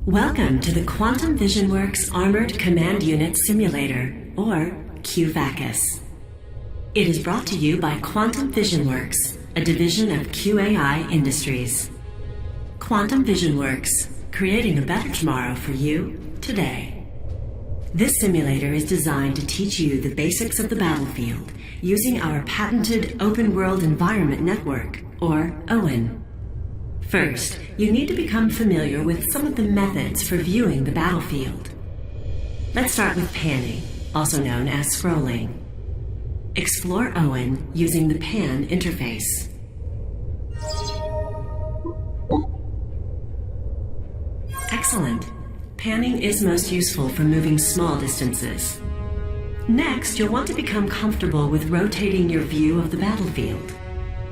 Welcome to the Quantum Vision Works Armored Command Unit Simulator, or QVACUS. It is brought to you by Quantum Vision Works, a division of QAI Industries. Quantum Vision Works, creating a better tomorrow for you today. This simulator is designed to teach you the basics of the battlefield using our patented Open World Environment Network, or OWEN. First, you need to become familiar with some of the methods for viewing the battlefield. Let's start with panning, also known as scrolling. Explore OWEN using the pan interface. Excellent. Panning is most useful for moving small distances. Next, you'll want to become comfortable with rotating your view of the battlefield.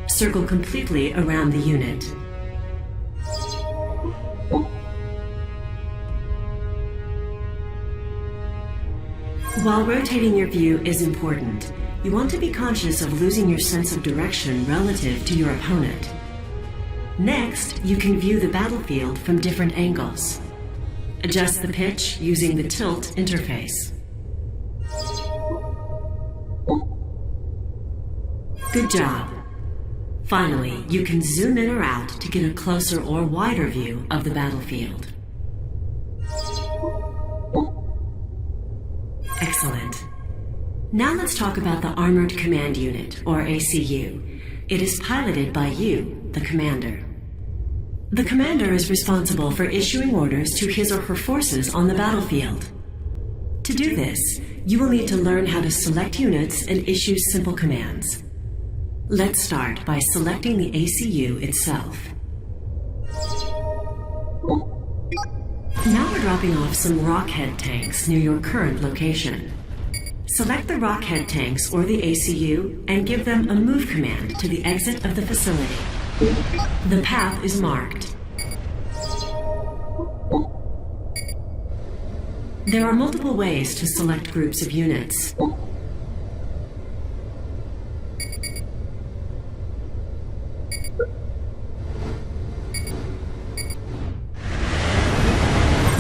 Circle completely around the unit. While rotating your view is important, you want to be conscious of losing your sense of direction relative to your opponent. Next, you can view the battlefield from different angles. Adjust the pitch using the tilt interface. Good job. Finally, you can zoom in or out to get a closer or wider view of the battlefield. Excellent. Now let's talk about the Armored Command Unit, or ACU. It is piloted by you, the commander. The commander is responsible for issuing orders to his or her forces on the battlefield. To do this, you will need to learn how to select units and issue simple commands. Let's start by selecting the ACU itself. Now we're dropping off some rockhead tanks near your current location. Select the rockhead tanks or the ACU and give them a move command to the exit of the facility. The path is marked. There are multiple ways to select groups of units.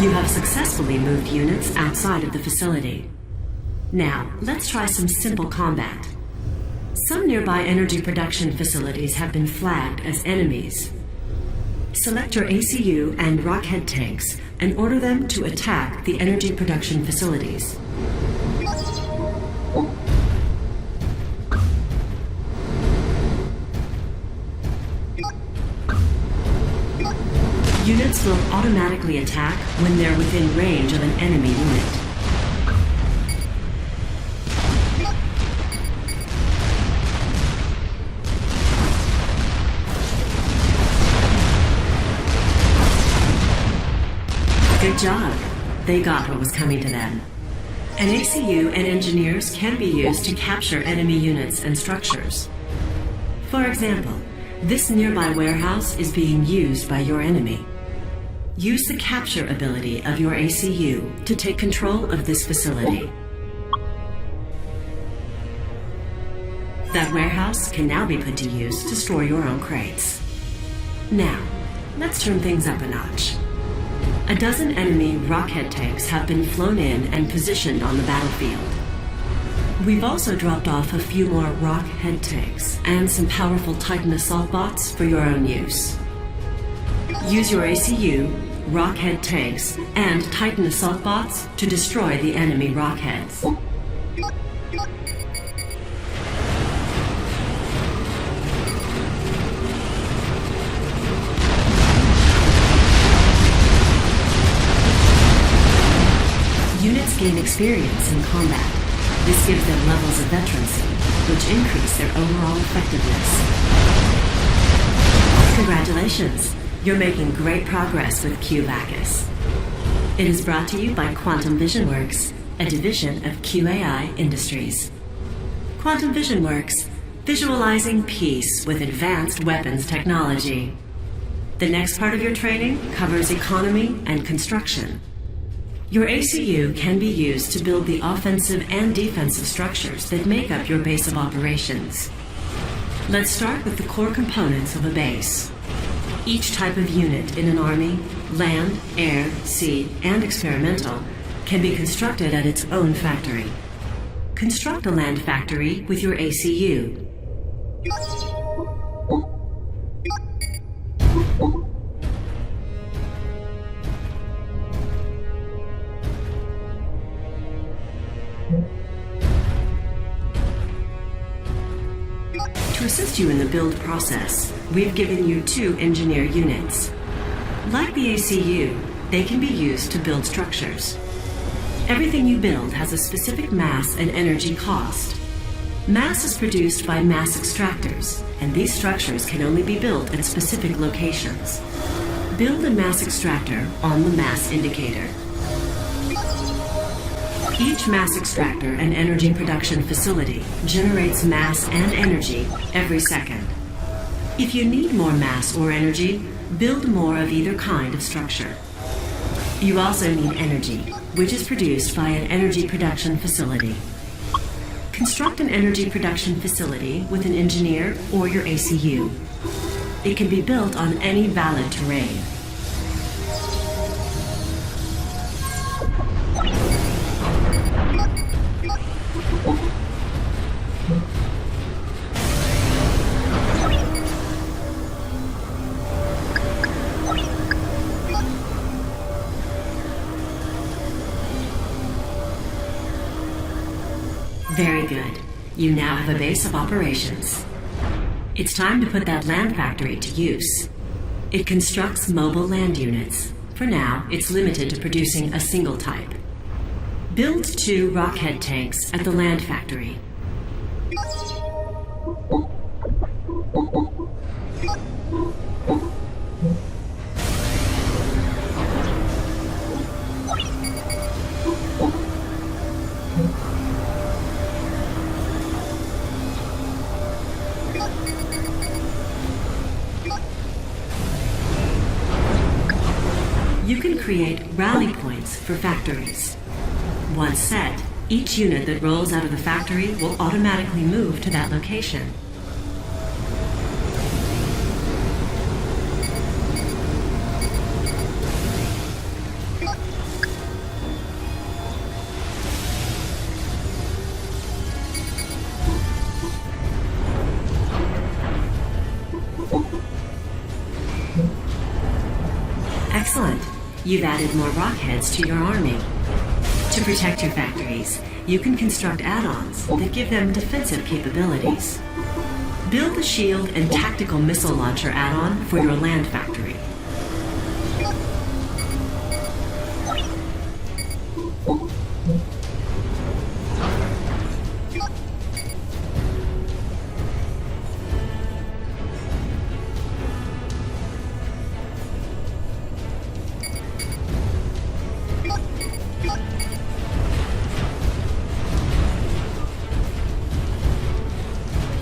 You have successfully moved units outside of the facility. Now, let's try some simple combat. Some nearby energy production facilities have been flagged as enemies. Select your ACU and rockhead tanks and order them to attack the energy production facilities. Units will automatically attack when they're within range of an enemy unit. Good job. They got what was coming to them. An ACU and engineers can be used to capture enemy units and structures. For example, this nearby warehouse is being used by your enemy. Use the capture ability of your ACU to take control of this facility. That warehouse can now be put to use to store your own crates. Now, let's turn things up a notch. A dozen enemy rockhead tanks have been flown in and positioned on the battlefield. We've also dropped off a few more rockhead tanks and some powerful Titan assault bots for your own use. Use your ACU, rockhead tanks, and Titan assault bots to destroy the enemy rockheads. Units gain experience in combat. This gives them levels of veterancy, which increase their overall effectiveness. Congratulations! You're making great progress with QVACUS. It is brought to you by Quantum Vision Works, a division of QAI Industries. Quantum Vision Works, visualizing peace with advanced weapons technology. The next part of your training covers economy and construction. Your ACU can be used to build the offensive and defensive structures that make up your base of operations. Let's start with the core components of a base. Each type of unit in an army, land, air, sea, and experimental, can be constructed at its own factory. Construct a land factory with your ACU. To assist you in the build process, we've given you 2 engineer units. Like the ACU, they can be used to build structures. Everything you build has a specific mass and energy cost. Mass is produced by mass extractors, and these structures can only be built at specific locations. Build a mass extractor on the mass indicator. Each mass extractor and energy production facility generates mass and energy every second. If you need more mass or energy, build more of either kind of structure. You also need energy, which is produced by an energy production facility. Construct an energy production facility with an engineer or your ACU. It can be built on any valid terrain. Very good. You now have a base of operations. It's time to put that land factory to use. It constructs mobile land units. For now, it's limited to producing a single type. Build 2 rockhead tanks at the land factory. You can create rally points for factories. Once set, each unit that rolls out of the factory will automatically move to that location. Excellent. You've added more rockheads to your army. To protect your factories, you can construct add-ons that give them defensive capabilities. Build a shield and tactical missile launcher add-on for your land factory.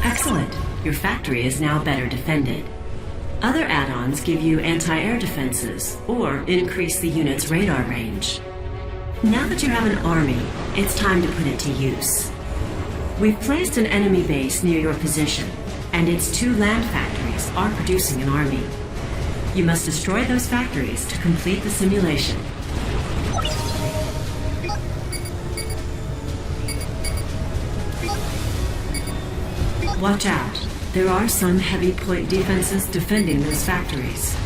Excellent. Your factory is now better defended. Other add-ons give you anti-air defenses or increase the unit's radar range. Now that you have an army, it's time to put it to use. We've placed an enemy base near your position, and its 2 land factories are producing an army. You must destroy those factories to complete the simulation. Watch out. There are some heavy point defenses defending those factories.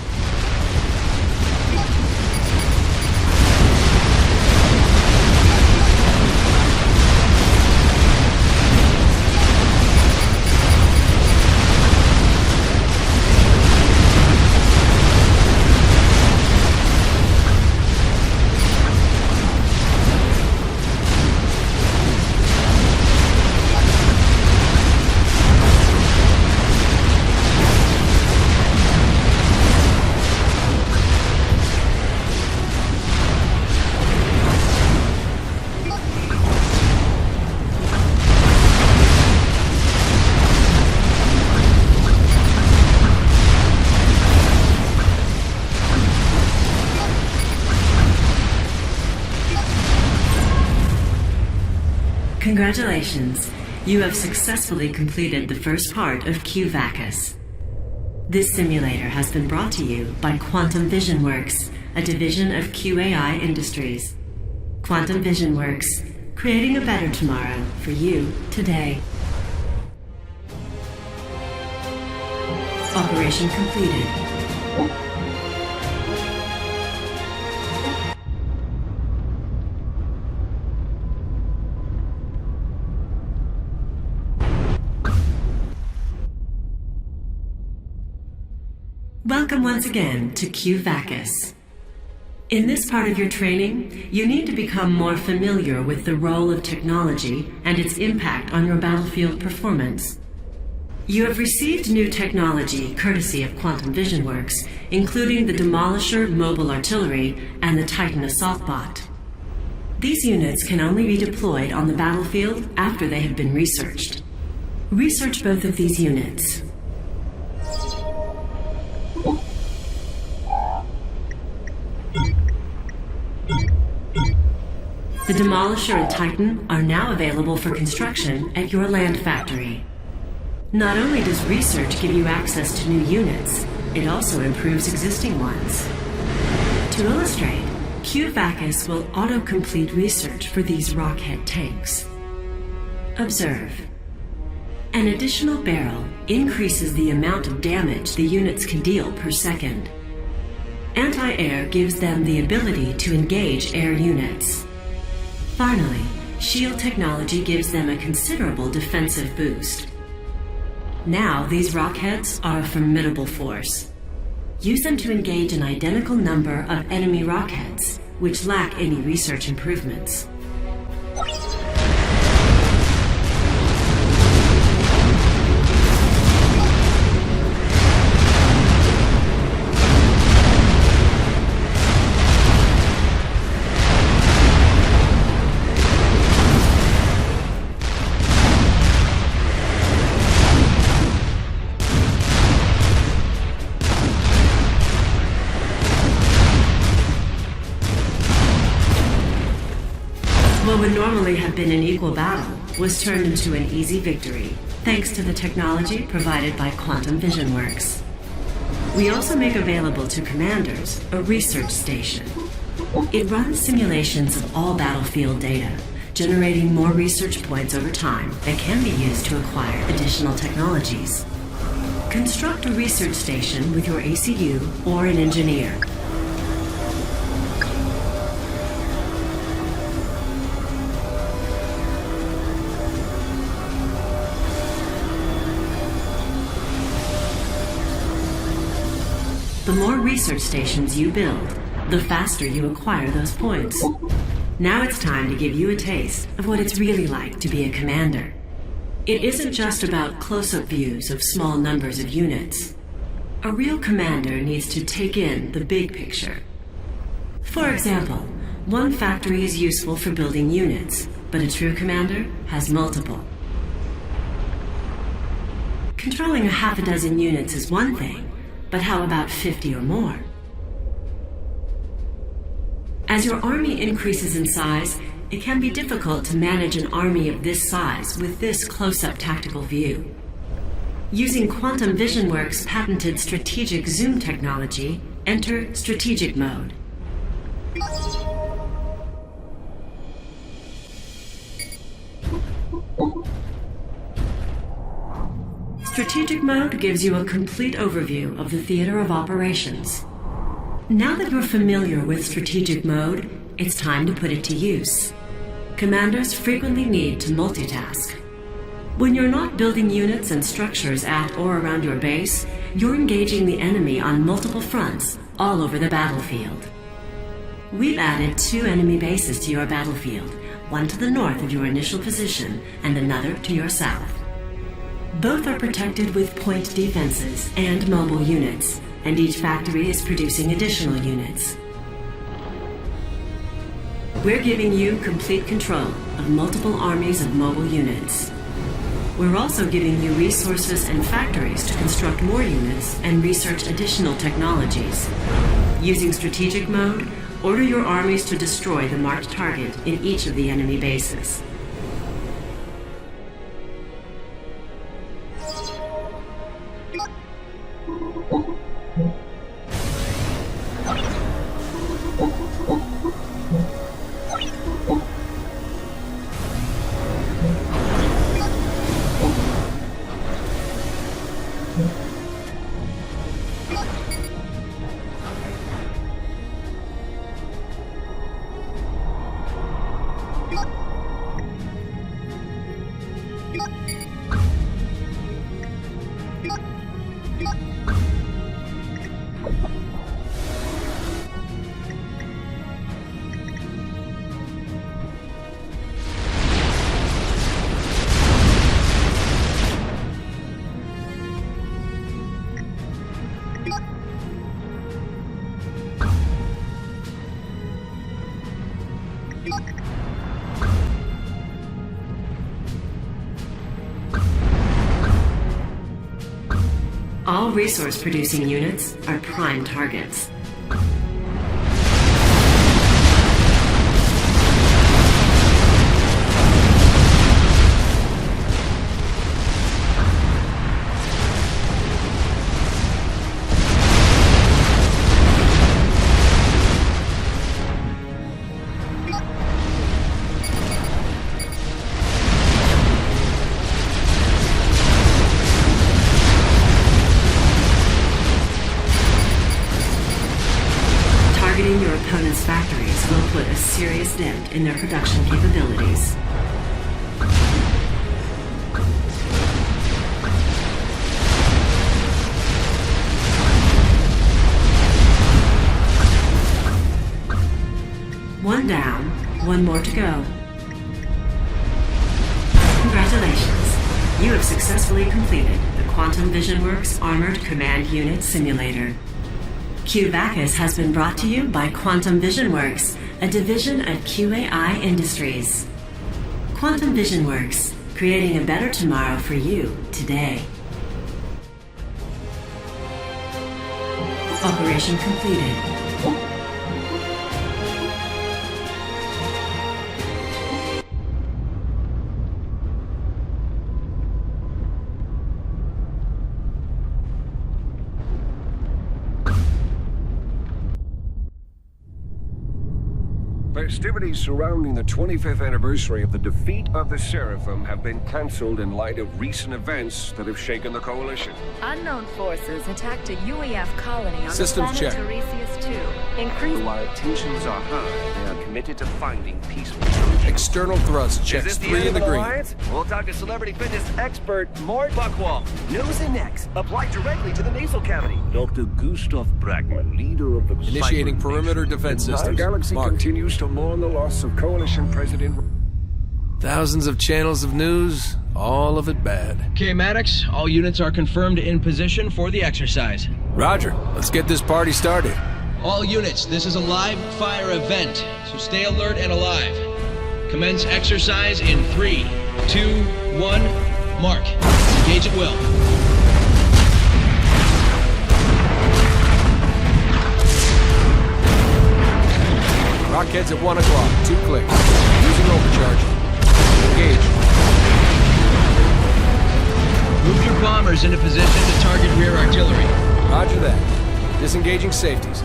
Congratulations. You have successfully completed the first part of Q-Vacus. This simulator has been brought to you by Quantum Vision Works, a division of QAI Industries. Quantum Vision Works, creating a better tomorrow for you today. Operation completed. Welcome once again to Q-Vacus. In this part of your training, you need to become more familiar with the role of technology and its impact on your battlefield performance. You have received new technology courtesy of Quantum Vision Works, including the Demolisher Mobile Artillery and the Titan Assault Bot. These units can only be deployed on the battlefield after they have been researched. Research both of these units. The Demolisher and Titan are now available for construction at your land factory. Not only does research give you access to new units, it also improves existing ones. To illustrate, Q-Vacus will auto-complete research for these Rockhead tanks. Observe. An additional barrel increases the amount of damage the units can deal per second. Anti-air gives them the ability to engage air units. Finally, shield technology gives them a considerable defensive boost. Now, these Rockheads are a formidable force. Use them to engage an identical number of enemy Rockheads, which lack any research improvements. What would normally have been an equal battle was turned into an easy victory, thanks to the technology provided by Quantum Vision Works. We also make available to commanders a research station. It runs simulations of all battlefield data, generating more research points over time that can be used to acquire additional technologies. Construct a research station with your ACU or an engineer. The more research stations you build, the faster you acquire those points. Now it's time to give you a taste of what it's really like to be a commander. It isn't just about close-up views of small numbers of units. A real commander needs to take in the big picture. For example, one factory is useful for building units, but a true commander has multiple. Controlling a half a dozen units is one thing, but how about 50 or more? As your army increases in size, it can be difficult to manage an army of this size with this close-up tactical view. Using Quantum Vision Works' patented strategic zoom technology, enter strategic mode. Strategic mode gives you a complete overview of the theater of operations. Now that you're familiar with strategic mode, it's time to put it to use. Commanders frequently need to multitask. When you're not building units and structures at or around your base, you're engaging the enemy on multiple fronts all over the battlefield. We've added 2 enemy bases to your battlefield, one to the north of your initial position and another to your south. Both are protected with point defenses and mobile units, and each factory is producing additional units. We're giving you complete control of multiple armies of mobile units. We're also giving you resources and factories to construct more units and research additional technologies. Using strategic mode, order your armies to destroy the marked target in each of the enemy bases. All resource-producing units are prime targets. Targeting your opponent's factories will put a serious dent in their production capabilities. One down, one more to go. Congratulations. You have successfully completed the Quantum Vision Works Armored Command Unit Simulator. QVACUS has been brought to you by Quantum Vision Works, a division of QAI Industries. Quantum Vision Works, creating a better tomorrow for you today. Operation completed. Festivities surrounding the 25th anniversary of the defeat of the Seraphim have been cancelled in light of recent events that have shaken the Coalition. Unknown forces attacked a UEF colony on Systems the planet check. Tiresias 2. Increased... While tensions are high, they are committed to finding peaceful solutions. External thrust Is checks this the 3 end in of the green. alliance? We'll talk to celebrity fitness expert Mort Buckwall. Nose and necks applied directly to the nasal cavity. Dr. Gustav Bragman, leader of the Initiating Cyber perimeter Nation. defense Our systems. galaxy Mark. continues to mourn the loss of Coalition President... Thousands of channels of news, all of it bad. Okay, Maddox, all units are confirmed in position for the exercise. Roger, let's get this party started. All units, this is a live fire event, so stay alert and alive. Commence exercise in 3, 2, 1, mark. Engage at will. Rockheads at 1 o'clock, 2 clicks. Using overcharge. Engage. Move your bombers into position to target rear artillery. Roger that. Disengaging safeties.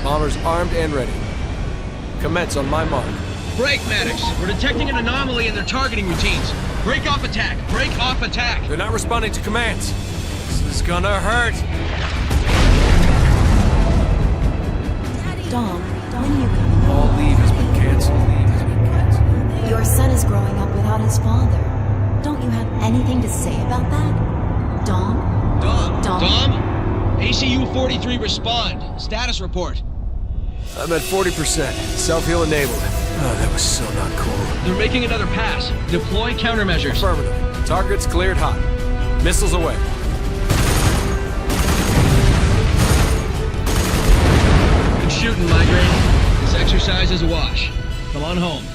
Bombers armed and ready. Commence on my mark. Break, Maddox. We're detecting an anomaly in their targeting routines. Break off attack. Break off attack. They're not responding to commands. This is gonna hurt. Dom, when you come All leave has been canceled. your son is growing up without his father. Don't you have anything to say about that? Dom? Dom? ACU 43 respond. Status report. I'm at 40%. Self-heal enabled. Oh, that was so not cool. They're making another pass. Deploy countermeasures. Affirmative. Targets cleared hot. Missiles away. Good shooting, Migraine. This exercise is a wash. Come on home.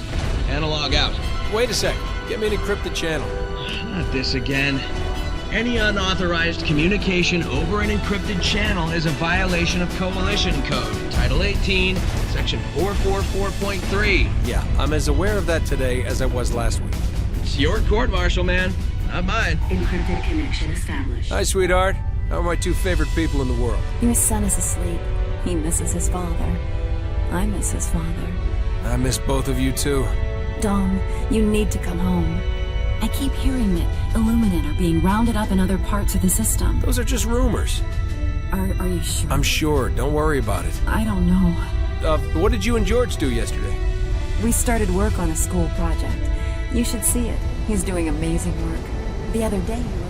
Analog out. Wait a sec. Get me an encrypted channel. Not this again. Any unauthorized communication over an encrypted channel is a violation of Coalition Code, Title 18, Section 444.3. Yeah, I'm as aware of that today as I was last week. It's your court-martial, man. Not mine. Encrypted connection established. Hi, sweetheart. How are my 2 favorite people in the world? Your son is asleep. He misses his father. I miss his father. I miss both of you, too. Dom, you need to come home. I keep hearing that Illuminate are being rounded up in other parts of the system. Those are just rumors. Are you sure? I'm sure. Don't worry about it. I don't know. What did you and George do yesterday? We started work on a school project. You should see it. He's doing amazing work. The other day, he